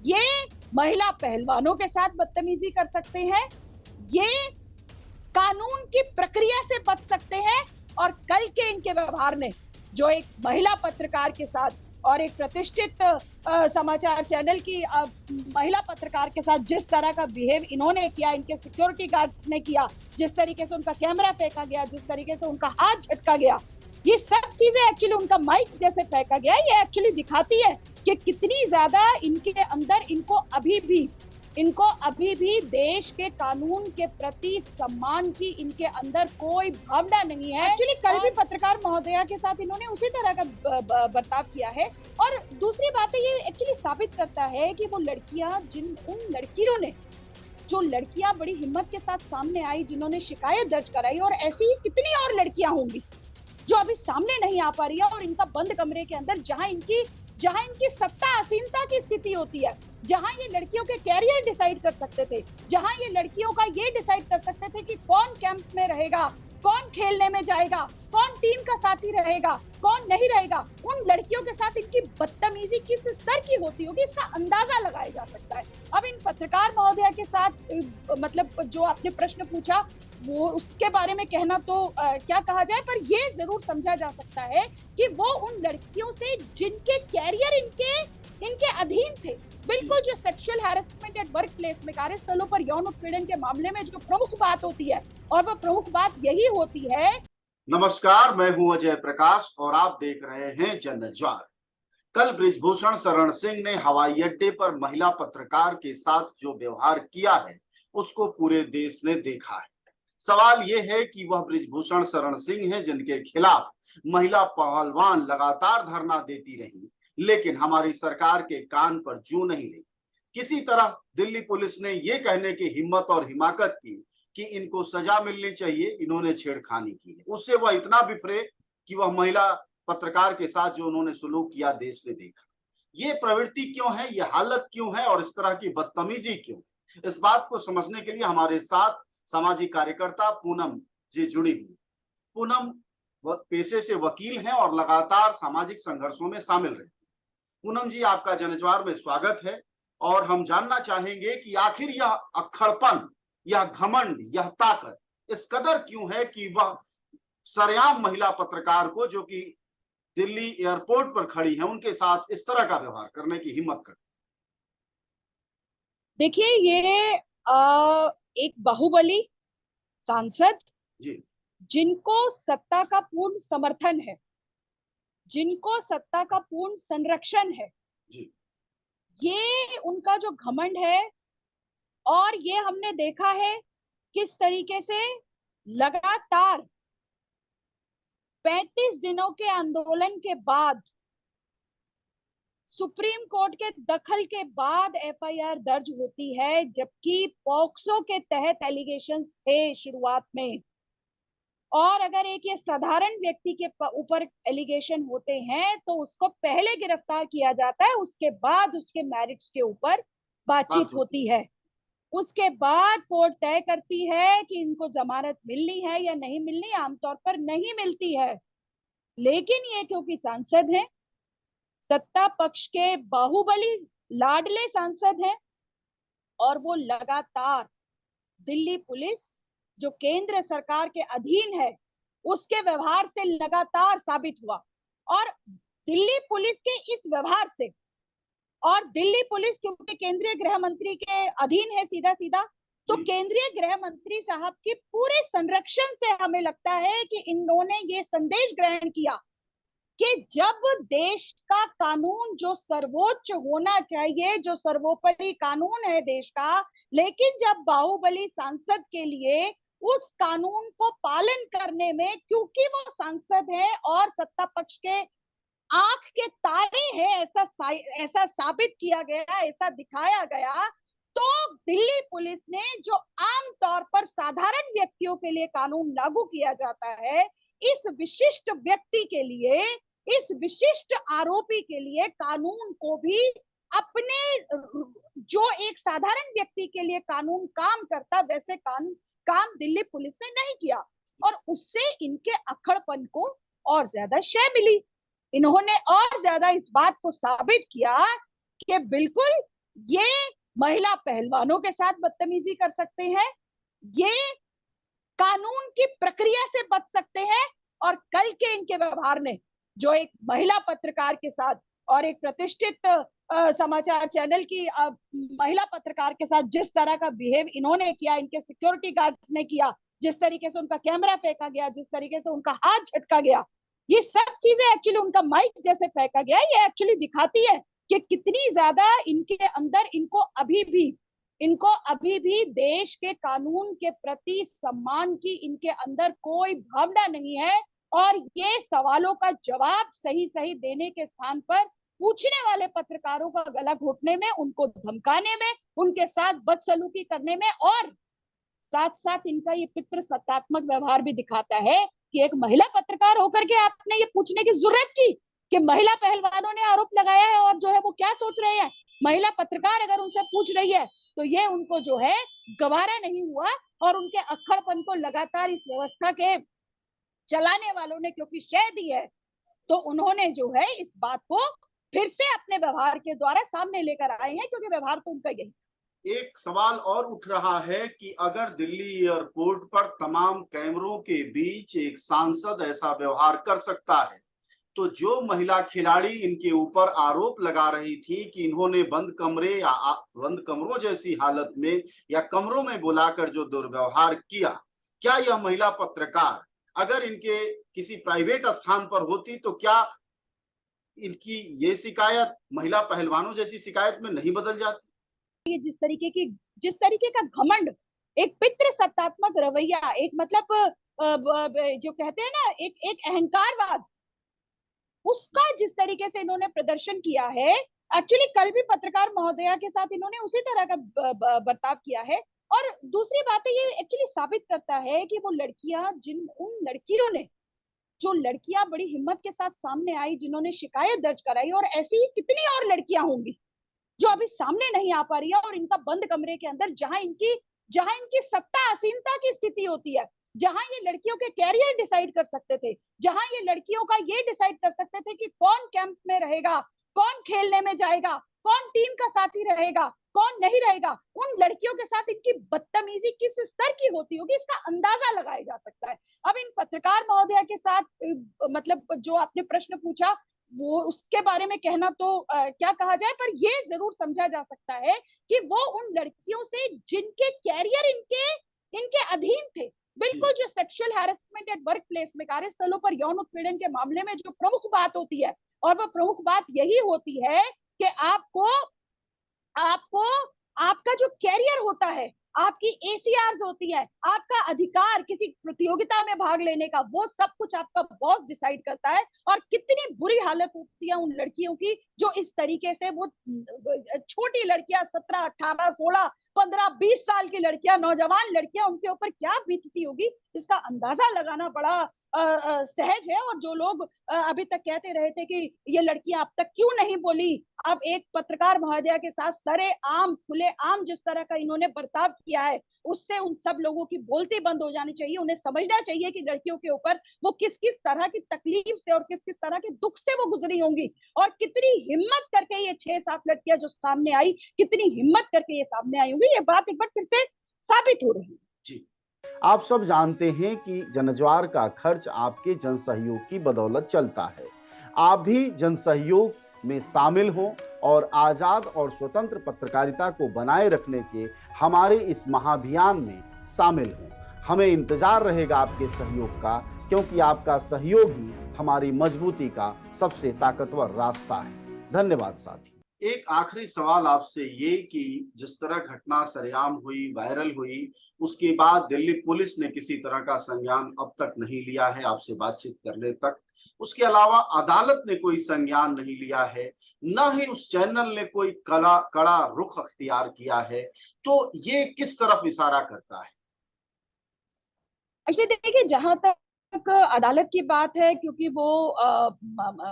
ये महिला पहलवानों के साथ बदतमीजी कर सकते हैं, ये कानून की प्रक्रिया से बच सकते हैं। और कल के इनके व्यवहार ने जो एक महिला पत्रकार के साथ और एक प्रतिष्ठित समाचार चैनल की महिला पत्रकार के साथ जिस तरह का बिहेव इन्होंने किया, इनके सिक्योरिटी गार्ड्स ने किया, जिस तरीके से उनका कैमरा फेंका गया, जिस तरीके से उनका हाथ झटका गया, ये सब चीजें एक्चुअली उनका माइक जैसे फेंका गया, ये एक्चुअली दिखाती है कि कितनी ज्यादा इनके अंदर इनको अभी भी देश के कानून के प्रति सम्मान की इनके अंदर कोई भावना नहीं है। एक्चुअली कल भी पत्रकार महोदया के साथ इन्होंने उसी तरह का बर्ताव किया है। और दूसरी बात है, ये एक्चुअली साबित करता है कि वो लड़कियां, उन लड़कियों ने, जो लड़कियां बड़ी हिम्मत के साथ सामने आई, जिन्होंने शिकायत दर्ज कराई, और ऐसी ही कितनी और लड़कियां होंगी जो अभी सामने नहीं आ पा रही है, और इनका बंद कमरे के अंदर जहां इनकी सत्ता आसीनता की स्थिति होती है, जहां ये लड़कियों के कैरियर डिसाइड कर सकते थे, जहां ये लड़कियों का ये डिसाइड कर सकते थे कि कौन कैंप में रहेगा, कौन खेलने में जाएगा, कौन टीम का साथी रहेगा, कौन नहीं रहेगा, उन लड़कियों के साथ इनकी बदतमीजी किस स्तर की होती होगी, इसका अंदाजा लगाया जा सकता है। अब इन पत्रकार महोदया के साथ मतलब जो आपने प्रश्न पूछा, वो उसके बारे में कहना तो क्या कहा जाए, पर ये जरूर समझा जा सकता है कि वो उन लड़कियों से जिनके कैरियर इनके अधीन थे, बिल्कुल जो sexual harassment at work place में, कार्यस्थलों पर यौन उत्पीड़न के मामले में जो प्रमुख बात होती है, और वह प्रमुख बात यही होती है। नमस्कार, मैं हूं अजय प्रकाश और आप देख रहे हैं जनज्वार। कल बृजभूषण शरण सिंह ने हवाई अड्डे पर महिला पत्रकार के साथ जो व्यवहार किया है उसको पूरे देश ने देखा है। सवाल ये है कि वह बृजभूषण शरण सिंह है जिनके खिलाफ महिला पहलवान लगातार धरना देती रही, लेकिन हमारी सरकार के कान पर जू नहीं रही। किसी तरह दिल्ली पुलिस ने यह कहने की हिम्मत और हिमाकत की कि इनको सजा मिलनी चाहिए, इन्होंने छेड़खानी की है। उससे वह इतना बिफरे कि वह महिला पत्रकार के साथ जो उन्होंने सुलूक किया देश ने देखा। ये प्रवृत्ति क्यों है, ये हालत क्यों है और इस तरह की बदतमीजी क्यों है, इस बात को समझने के लिए हमारे साथ सामाजिक कार्यकर्ता पूनम जी जुड़ी हुई। पूनम पेशे से वकील हैं और लगातार सामाजिक संघर्षों में शामिल रहे। पूनम जी, आपका जनज्वार में स्वागत है। और हम जानना चाहेंगे कि आखिर यह अक्खड़पन, यह घमंड, यह ताकत इस कदर क्यों है कि वह सरेआम महिला पत्रकार को, जो कि दिल्ली एयरपोर्ट पर खड़ी है, उनके साथ इस तरह का व्यवहार करने की हिम्मत करती। देखिए, ये एक बाहुबली सांसद, जी जिनको सत्ता का पूर्ण समर्थन है, जिनको सत्ता का पूर्ण संरक्षण है, जी ये उनका जो घमंड है। और ये हमने देखा है किस तरीके से लगातार 35 दिनों के आंदोलन के बाद, सुप्रीम कोर्ट के दखल के बाद एफआईआर दर्ज होती है, जबकि पॉक्सो के तहत एलिगेशंस थे शुरुआत में। और अगर एक ये साधारण व्यक्ति के ऊपर एलिगेशन होते हैं तो उसको पहले गिरफ्तार किया जाता है, उसके बाद उसके मेरिट्स के ऊपर बातचीत होती है। उसके बाद कोर्ट तय करती है कि इनको जमानत मिलनी है या नहीं मिलनी, आमतौर पर नहीं मिलती है। लेकिन ये क्योंकि सांसद हैं, सत्ता पक्ष के बाहुबली लाडले सांसद हैं, और वो लगातार दिल्ली पुलिस, जो केंद्र सरकार के अधीन है, उसके व्यवहार से लगातार साबित हुआ। और दिल्ली पुलिस के इस व्यवहार से, और दिल्ली पुलिस क्योंकि केंद्रीय गृह मंत्री के अधीन है सीधा सीधा, तो केंद्रीय गृह मंत्री साहब के पूरे संरक्षण से हमें लगता है कि इन्होंने ये संदेश ग्रहण किया कि जब देश का कानून, जो सर्वोच्च होना चाहिए, जो सर्वोपरि कानून है देश का, लेकिन जब बाहुबली सांसद के लिए उस कानून को पालन करने में, क्योंकि वो सांसद है और सत्ता पक्ष के आंख के तारे हैं, ऐसा साबित किया गया, ऐसा दिखाया गया, तो दिल्ली पुलिस ने, जो आमतौर पर साधारण व्यक्तियों के लिए कानून लागू किया जाता है, इस विशिष्ट व्यक्ति के लिए, इस विशिष्ट आरोपी के लिए कानून को भी अपने, जो एक साधारण व्यक्ति के लिए कानून काम करता, वैसे काम दिल्ली पुलिस ने नहीं किया। और उससे इनके अक्खड़पन को और ज्यादा शय मिली। इन्होंने और ज्यादा इस बात को साबित किया कि बिल्कुल ये महिला पहलवानों के साथ बदतमीजी कर सकते हैं, ये कानून की प्रक्रिया से बच सकते हैं। और कल के इनके व्यवहार ने, जो एक महिला पत्रकार के साथ और एक प्रतिष्ठित समाचार चैनल की महिला पत्रकार के साथ जिस तरह का बिहेव इन्होंने किया, इनके सिक्योरिटी गार्ड्स ने किया, जिस तरीके से उनका कैमरा फेंका गया, जिस तरीके से उनका हाथ झटका गया, ये सब चीजें एक्चुअली उनका माइक जैसे फेंका गया, ये एक्चुअली दिखाती है कि कितनी ज्यादा इनके अंदर इनको अभी भी देश के कानून के प्रति सम्मान की इनके अंदर कोई भावना नहीं है। और ये सवालों का जवाब सही सही देने के स्थान पर पूछने वाले पत्रकारों का गला घोटने में, उनको धमकाने में, उनके साथ बदसलूकी करने में, और साथ साथ इनका ये पितृसत्तात्मक व्यवहार भी दिखाता है कि एक महिला पत्रकार होकर के आपने ये पूछने की जरूरत की कि महिला पहलवानों ने आरोप लगाया है और जो है वो क्या सोच रहे हैं। महिला पत्रकार अगर उनसे पूछ रही है तो ये उनको जो है गवारा नहीं हुआ, और उनके अक्खड़पन को लगातार इस व्यवस्था के चलाने वालों ने क्योंकि शह दी है, तो उन्होंने जो है इस बात को फिर से अपने व्यवहार के द्वारा सामने लेकर आए हैं, क्योंकि व्यवहार तो उनका यही। एक सवाल और उठ रहा है कि अगर दिल्ली एयरपोर्ट पर तमाम कैमरों के बीच एक सांसद ऐसा व्यवहार कर सकता है, तो जो महिला खिलाड़ी इनके ऊपर आरोप लगा रही थी कि इन्होंने बंद कमरे या बंद कमरों जैसी हालत में या कमरों में बुलाकर जो दुर्व्यवहार किया, क्या यह महिला पत्रकार अगर इनके किसी प्राइवेट स्थान पर होती तो क्या इनकी ये शिकायत महिला पहलवानों जैसी शिकायत में नहीं बदल जाती? ये जिस तरीके का घमंड, एक पितृसत्तात्मक रवैया, एक मतलब जो कहते हैं ना एक अहंकारवाद, उसका जिस तरीके से इन्होंने प्रदर्शन किया है, एक्चुअली कल भी पत्रकार महोदया के साथ इन्होंने उसी तरह का बर्ताव किया है। और दूसरी बात है, ये एक्चुअली साबित करता है कि वो लड़कियां, उन लड़कियों ने, जो लड़कियां बड़ी हिम्मत के साथ सामने आई, जिन्होंने शिकायत दर्ज कराई, और ऐसी कितनी और लड़कियां होंगी जो अभी सामने नहीं आ पा रही है, और इनका बंद कमरे के अंदर जहां इनकी सत्ता आसीनता की स्थिति होती है, जहां ये लड़कियों के कैरियर डिसाइड कर सकते थे, जहां ये लड़कियों का ये डिसाइड कर सकते थे कि कौन कैंप में रहेगा, कौन खेलने में जाएगा, कौन टीम का साथी रहेगा, कौन नहीं रहेगा, उन लड़कियों के साथ इनकी बदतमीजी किस स्तर की होती होगी, इसका अंदाजा लगाया जा सकता है। अब इन पत्रकार महोदया के साथ मतलब जो आपने प्रश्न पूछा, वो उसके बारे में कहना तो क्या कहा जाए, पर ये जरूर समझा जा सकता है कि वो उन लड़कियों से जिनके कैरियर इनके अधीन थे, बिल्कुल जो sexual harassment at work place में, कार्यस्थलों पर यौन उत्पीड़न के मामले में जो प्रमुख बात होती है, और वो प्रमुख बात यही होती है कि आपको आपका जो कैरियर होता है, आपकी एसीआर्स होती है, आपका अधिकार किसी प्रतियोगिता में भाग लेने का, वो सब कुछ आपका बॉस डिसाइड करता है। और कितनी बुरी हालत होती है उन लड़कियों की जो इस तरीके से, वो छोटी लड़कियां 17, 18, 16, 15, 20 साल की लड़कियां, नौजवान लड़कियां, उनके ऊपर क्या बीतती होगी, इसका अंदाजा लगाना बड़ा सहज है। और जो लोग अभी तक कहते रहे थे कि ये लड़कियां अब तक क्यों नहीं बोली, अब एक पत्रकार महोदया के साथ सरे आम खुले आम जिस तरह का इन्होंने बर्ताव किया है, उससे उन सब लोगों की बोलती बंद हो जानी चाहिए। उन्हें समझना चाहिए कि लड़कियों के ऊपर वो किस किस तरह की तकलीफ से और किस किस तरह के दुख से वो गुजरी होंगी, और कितनी हिम्मत करके ये 6-7 लड़कियां जो सामने आई, कितनी हिम्मत करके ये सामने आई होंगी, ये बात एक बार फिर से साबित हो रही है। जी, आप सब जानते हैं कि जनज्वार का खर्च आपके जनसहयोग की बदौलत चलता है। आप भी जनसहयोग में शामिल हों और आजाद और स्वतंत्र पत्रकारिता को बनाए रखने के हमारे इस महाअभियान में शामिल हों। हमें इंतजार रहेगा आपके सहयोग का, क्योंकि आपका सहयोग ही हमारी मजबूती का सबसे ताकतवर रास्ता है। धन्यवाद साथी। एक आखिरी सवाल आपसे ये कि जिस तरह घटना सरेआम हुई, वायरल हुई, उसके बाद दिल्ली पुलिस ने किसी तरह का संज्ञान अब तक नहीं लिया है आपसे बातचीत करने तक। उसके अलावा अदालत ने कोई संज्ञान नहीं लिया है, न ही उस चैनल ने कोई कड़ा रुख अख्तियार किया है। तो ये किस तरफ इशारा करता है? अच्छा देखिए, जहां तक अदालत की बात है, क्योंकि वो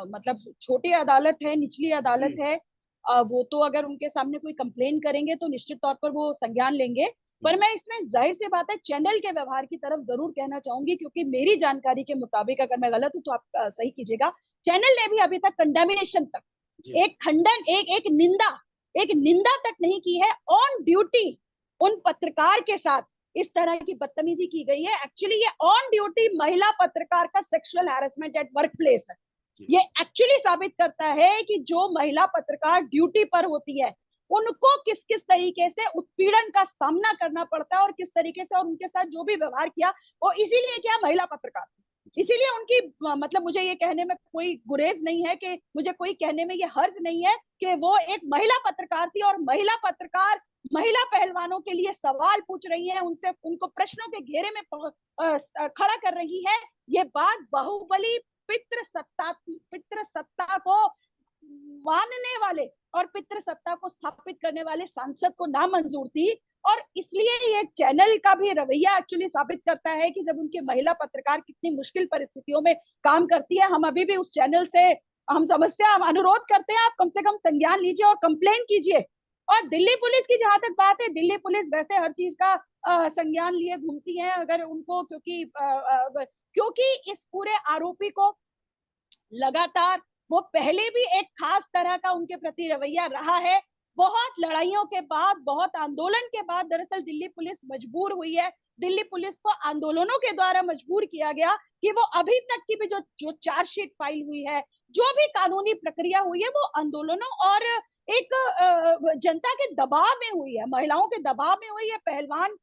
मतलब छोटी अदालत है, निचली अदालत है, वो तो अगर उनके सामने कोई कंप्लेन करेंगे तो निश्चित तौर पर वो संज्ञान लेंगे। पर मैं इसमें जाहिर सी बात है चैनल के व्यवहार की तरफ जरूर कहना चाहूंगी, क्योंकि मेरी जानकारी के मुताबिक, अगर मैं गलत हूं तो आप सही कीजिएगा, चैनल ने भी अभी तक कंडेमिनेशन तक, एक खंडन, एक निंदा एक निंदा तक नहीं की है। ऑन ड्यूटी उन पत्रकार के साथ इस तरह की बदतमीजी की गई है। एक्चुअली ये ऑन ड्यूटी महिला पत्रकार का sexual harassment at work place है। ये एक्चुअली साबित करता है कि जो महिला पत्रकार ड्यूटी पर होती है उनको किस किस तरीके से उत्पीड़न का सामना करना पड़ता है और किस तरीके से, और उनके साथ जो भी व्यवहार किया वो इसीलिए क्या, महिला पत्रकार। इसीलिए उनकी मतलब मुझे ये कहने में कोई गुरेज नहीं है, कि मुझे कोई कहने में ये हर्ज नहीं है कि वो एक महिला पत्रकार थी और महिला पत्रकार महिला पहलवानों के लिए सवाल पूछ रही है, उनसे उनको प्रश्नों के घेरे में खड़ा कर रही है। ये बात बाहुबली पितृ सत्ता को मानने वाले और पितृ सत्ता को स्थापित करने वाले सांसद को नामंजूर थी। और इसलिए ये चैनल का भी रवैया एक्चुअली साबित करता है कि जब उनके महिला पत्रकार कितनी मुश्किल परिस्थितियों में काम करती है। हम अभी भी उस चैनल से हम अनुरोध करते हैं, आप कम से कम संज्ञान लीजिए और कंप्लेन कीजिए। और दिल्ली पुलिस की जहां तक बात है, दिल्ली पुलिस वैसे हर चीज का संज्ञान लिए घूमती है अगर उनको, क्योंकि इस पूरे आरोपी को लगातार, वो पहले भी एक खास तरह का उनके प्रति रवैया रहा है। बहुत लड़ाइयों के बाद, बहुत आंदोलन के बाद दरअसल दिल्ली पुलिस मजबूर हुई है। दिल्ली पुलिस को आंदोलनों के द्वारा मजबूर किया गया कि वो अभी तक की भी जो चार्जशीट फाइल हुई है, जो भी कानूनी प्रक्रिया हुई है, वो आंदोलनों और एक जनता के दबाव में हुई है, महिलाओं के दबाव में हुई है। पहलवान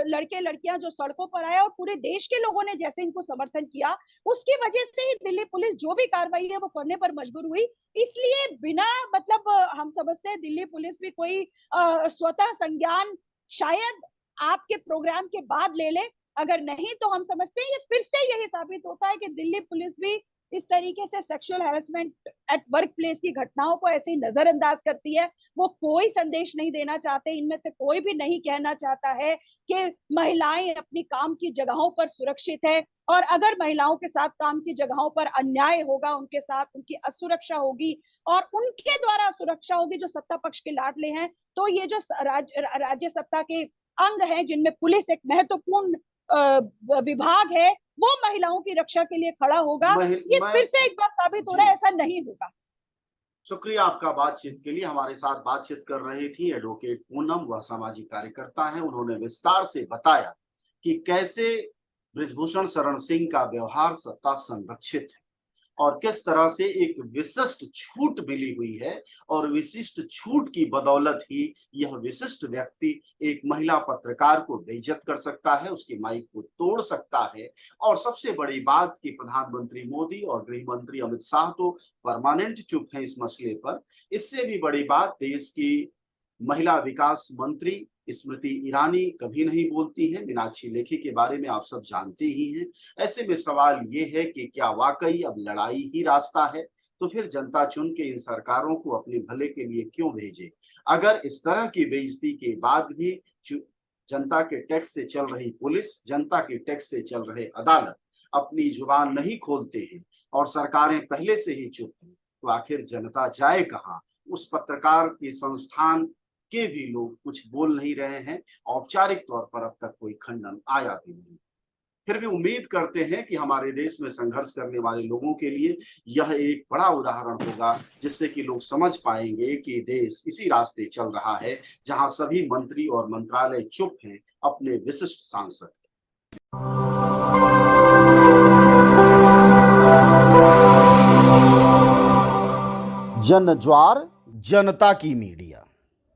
लड़के लड़कियां जो सड़कों पर आए और पूरे देश के लोगों ने जैसे इनको समर्थन किया, उसकी वजह से ही दिल्ली पुलिस जो भी कार्रवाई है वो करने पर मजबूर हुई। इसलिए बिना मतलब हम समझते हैं दिल्ली पुलिस भी कोई स्वतः संज्ञान शायद आपके प्रोग्राम के बाद ले ले, अगर नहीं तो हम समझते हैं ये फिर से यही साबित होता है कि दिल्ली पुलिस भी इस तरीके से sexual harassment at work place की घटनाओं को ऐसे ही नजरअंदाज करती है। वो कोई संदेश नहीं देना चाहते, इनमें से कोई भी नहीं कहना चाहता है कि महिलाएं अपनी काम की जगहों पर सुरक्षित है, और अगर महिलाओं के साथ काम की जगहों पर अन्याय होगा, उनके साथ उनकी असुरक्षा होगी और उनके द्वारा सुरक्षा होगी जो सत्ता पक्ष के लाडले हैं, तो ये जो राज्य सत्ता के अंग हैं जिनमें पुलिस एक महत्वपूर्ण विभाग है, वो महिलाओं की रक्षा के लिए खड़ा होगा। ये फिर से एक बार साबित हो रहा है ऐसा नहीं होगा। शुक्रिया आपका बातचीत के लिए। हमारे साथ बातचीत कर रही थी एडवोकेट पूनम, वह सामाजिक कार्यकर्ता है। उन्होंने विस्तार से बताया कि कैसे बृजभूषण शरण सिंह का व्यवहार सत्ता संरक्षित है और किस तरह से एक विशिष्ट छूट मिली हुई है, और विशिष्ट छूट की बदौलत ही यह विशिष्ट व्यक्ति एक महिला पत्रकार को बेइज्जत कर सकता है, उसके माइक को तोड़ सकता है। और सबसे बड़ी बात कि प्रधानमंत्री मोदी और गृह मंत्री अमित शाह तो परमानेंट चुप है इस मसले पर। इससे भी बड़ी बात, देश की महिला विकास मंत्री स्मृति ईरानी कभी नहीं बोलती हैं। मीनाक्षी लेखी के बारे में आप सब जानते ही हैं। ऐसे में सवाल ये है कि क्या वाकई अब लड़ाई ही रास्ता है? तो फिर जनता चुन के इन सरकारों को अपने भले के लिए क्यों भेजे? अगर इस तरह की बेइज्जती के बाद भी जनता के टैक्स से चल रही पुलिस, जनता के टैक्स से चल रहे अदालत अपनी जुबान नहीं खोलते हैं और सरकारें पहले से ही चुप हैं, तो आखिर जनता जाए कहाँ? उस पत्रकार के संस्थान के भी लोग कुछ बोल नहीं रहे हैं। औपचारिक तौर पर अब तक कोई खंडन आया भी नहीं। फिर भी उम्मीद करते हैं कि हमारे देश में संघर्ष करने वाले लोगों के लिए यह एक बड़ा उदाहरण होगा, जिससे कि लोग समझ पाएंगे कि देश इसी रास्ते चल रहा है जहां सभी मंत्री और मंत्रालय चुप हैं अपने विशिष्ट सांसद। जनज्वार, जनता की मीडिया।